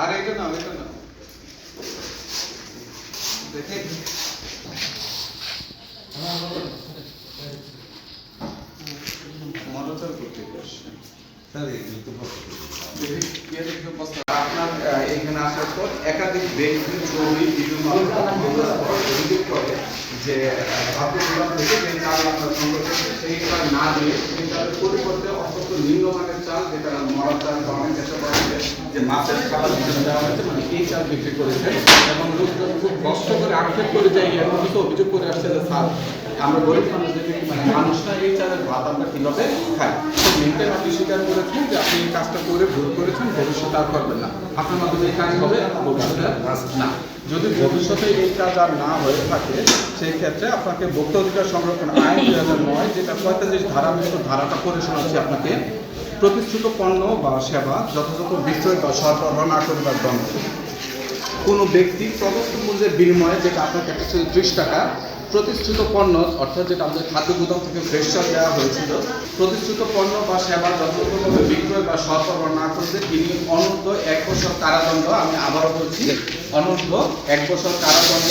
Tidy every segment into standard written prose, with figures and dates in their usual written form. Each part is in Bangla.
আর এটা না দেখেন মনোচর করতে আসছে আপনার এখানে আসার পর একাধিক ব্যক্তি ছবি বিভিন্ন অভিযোগ করে যে ভাগ্যগুলাম থেকে যে চাল আপনার সংগ্রহ করছে সেইটা না দিয়ে সেইটার পরিবর্তে অত্যন্ত নিম্নমানের চাল যেটা মরা চাল বা অনেক চেষ্টা করা যে মাছের খাবার হিসেবে দেওয়া হয়েছে মানে এই চাল বিক্রি করেছে এবং লোকজন খুব কষ্ট করে আক্ষেপ করে যায় এমন কিছু অভিযোগ করে আসছে যে স্যার আমরা গরিব মানুষদেরকে মানে মানুষরা এই চালের ভাত আমরা কীভাবে খাই তো মেনটেন আপনি স্বীকার করেছেন যে আপনি এই কাজটা করে ভুল করেছেন ভবিষ্যতে আর করবেন না আপনার মাধ্যমে এই কাজ হবে ভবিষ্যতে না যদি ভবিষ্যতে এই কাজ আর না হয়ে থাকে সেই ক্ষেত্রে আপনাকে ভোক্তা অধিকার সংরক্ষণ আইন 2009 যেটা 45 ধারাটা করে শোনাচ্ছি আপনাকে প্রতিশ্রুত পণ্য বা সেবা যথাযথ বিক্রয় বা সরবরাহ না করিবার দণ্ড কোনো ব্যক্তি প্রদত্ত মূল্যের বিনিময়ে যেটা আপনার কাছে 30 টাকা প্রতিশ্রুত পণ্য অর্থাৎ যেটা আমাদের খাদ্য গুদাম থেকে ফ্রেশ চাল দেওয়া হয়েছিল প্রতিশ্রুত পণ্য বা সেবা যথাযথভাবে বিক্রয় বা সরবরাহ না করলে তিনি অনূর্ধ্ব 1 বছর কারাদণ্ড আমি আবারও বলছি অনূর্ধ্ব 1 বছর কারাদণ্ড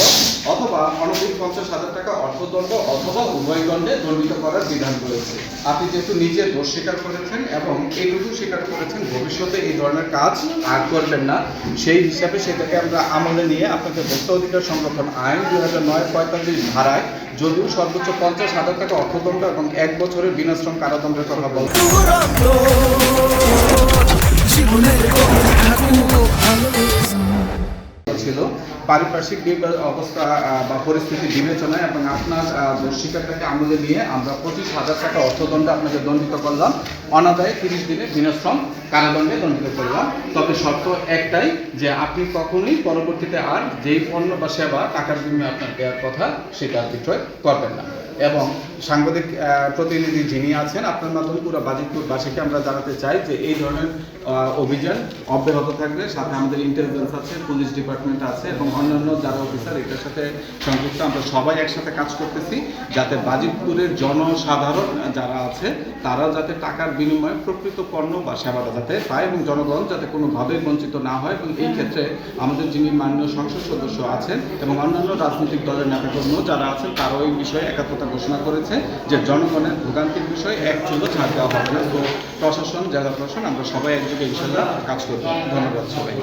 অথবা অনধিক 50,000 টাকা অর্থদণ্ড অথবা উভয় দণ্ডে দণ্ডিত করার বিধান করেছে আপনি যেহেতু নিজে দোষ স্বীকার করেছেন এবং এইটুকু স্বীকার করেছেন ভবিষ্যতে এই ধরনের কাজ আর করবেন না সেই হিসাবে সেটাকে আমরা আমলে নিয়ে আপনাকে ভোক্তা অধিকার সংরক্ষণ আইন 2009 45 ধারায় যদিও সর্বোচ্চ 50,000 টাকা অর্থদণ্ড এবং 1 বছরের বিনাশ্রম কারাদণ্ডের কথা বলা ছিল পারিপার্শ্বিক অবস্থা বা পরিস্থিতি বিবেচনায় এবং আপনার দোষ স্বীকারটাকে আমলে নিয়ে আমরা 25,000 টাকা অর্থদণ্ডে আপনাকে দণ্ডিত করলাম অনাদায়ে 30 দিনের বিনাশ্রম কারাদণ্ডে দণ্ডিত করলাম তবে শর্ত একটাই যে আপনি কখনোই পরবর্তীতে আর যেই পণ্য বা সেবা টাকার বিনিময়ে আপনার দেওয়ার কথা সেটা বিক্রয় করবেন না এবং সাংবাদিক প্রতিনিধি যিনি আছেন আপনার মাধ্যমে পুরো বাজিতপুরবাসীকে আমরা জানাতে চাই যে এই ধরনের অভিযান অব্যাহত থাকবে সাথে আমাদের ইন্টেলিজেন্স আছে পুলিশ ডিপার্টমেন্ট আছে এবং অন্যান্য যারা অফিসার এটার সাথে সংযুক্ত আমরা সবাই একসাথে কাজ করতেছি যাতে বাজিতপুরের জনসাধারণ যারা আছে তারা যাতে টাকার বিনিময়ে প্রকৃত পণ্য বা সেবাটা যাতে পায় এবং জনগণ যাতে কোনোভাবেই বঞ্চিত না হয় এবং এই ক্ষেত্রে আমাদের যিনি মাননীয় সংসদ সদস্য আছেন এবং অন্যান্য রাজনৈতিক দলের নেতাকর্মী যারা আছেন তারাও এই বিষয়ে একাত্মতা ঘোষণা করেছে যে জনগণের ভোগান্তির বিষয়ে এক চুলো ছাড় দেওয়া হবে না তো প্রশাসন জেলা প্রশাসন আমরা সবাই একযোগে ইনশাআল্লাহ কাজ করব ধন্যবাদ সবাই